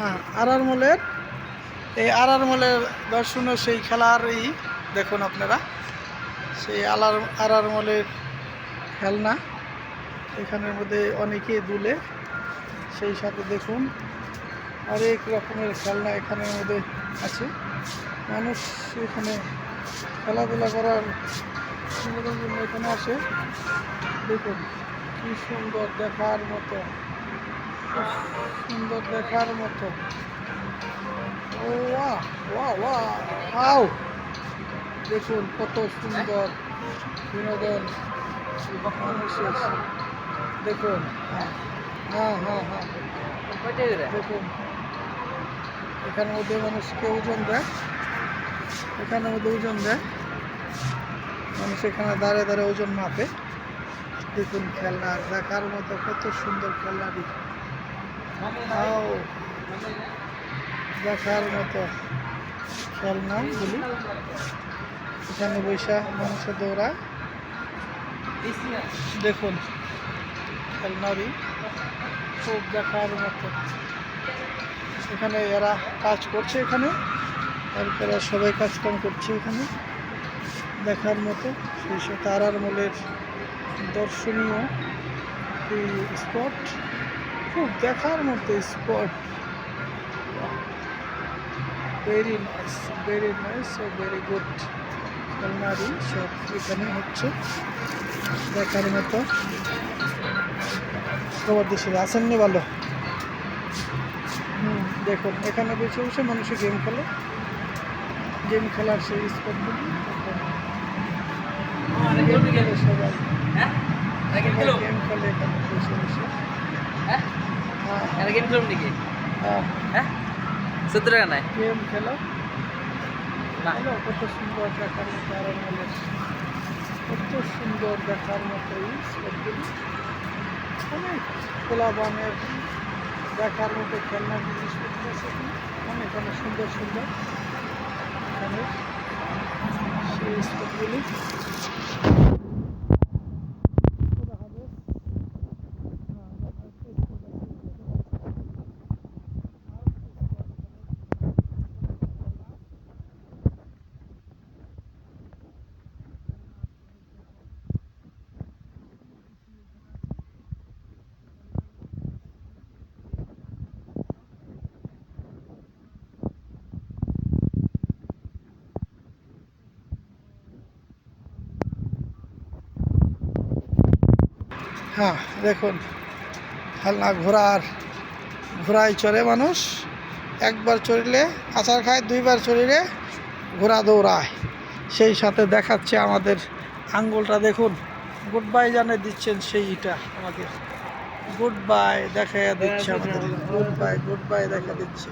হ্যাঁ, আরআর মলের এই আরআর মলের দর্শনীয় সেই খেলার দেখুন আপনারা সেই আরআর মলের খেলনা এখানের মধ্যে অনেকেই দুলে, সেই সাথে দেখুন অনেক রকমের খেলনা এখানের মধ্যে আছে। মানুষ এখানে খেলাধুলা করার বিনোদনের জন্য এখানে আসে। দেখুন কি সুন্দর দেখার মতো, খুব সুন্দর দেখার মতো। ও ওয়া ওয়া ওয়াও, দেখুন কত সুন্দর বিনোদন মানুষের। দেখুন হ্যাঁ হ্যাঁ হ্যাঁ হ্যাঁ দেখুন এখানের মধ্যে মানুষকে ওজন দেয়, এখানের মধ্যে ওজন দেয় মানুষ, এখানে দাঁড়িয়ে দাঁড়িয়ে ওজন মাপে। দেখুন খেলনা দেখার মতো, কত সুন্দর খেলনাটি, দেখার মতো খেলনাগুলি। এখানে বৈশাখ মানুষে দৌড়ায়। দেখুন খেলনারই খুব দেখার মতো। এখানে এরা কাজ করছে, এখানে এরা সবাই কাজকাম করছে এখানে, দেখার মতো। সেই সাথে আরআর মলের দর্শনীয় স্পট, খুব দেখার মতো spot. Very nice, very nice, very good. খেলনারই সব এখানে হচ্ছে, দেখার মতো। খবর দেশে আসেননি ভালো। দেখুন এখানে বসে বসে মানুষে গেম খেলে, গেম খেলার সেই স্পটগুলি সবাই গেম খেলে এখানে বসে বসে। গেম খেলুন নাকি? হ্যাঁ 17 টাকা নাই গেম খেলা ভালো। কত সুন্দর দেখার মতো আরআর মলের, কত সুন্দর দেখার মতো এই স্পটগুলি। অনেক খোলাবানের দেখার মতো খেলনা জিনিসপত্র আছে এখানে, অনেক অনেক সুন্দর সুন্দর এখানে সেই স্পটগুলি। হ্যাঁ দেখুন খেলনা ঘোড়ায় চড়ে মানুষ, একবার চড়লে আচার খায়, দুইবার চড়লে ঘোড়া দৌড়ায়। সেই সাথে দেখাচ্ছে আমাদের আঙ্গুলটা, দেখুন গুড বাই জানে দিচ্ছেন সেইটা আমাদের, গুড বাই দেখা দিচ্ছে আমাদের, গুড বাই দেখা দিচ্ছে।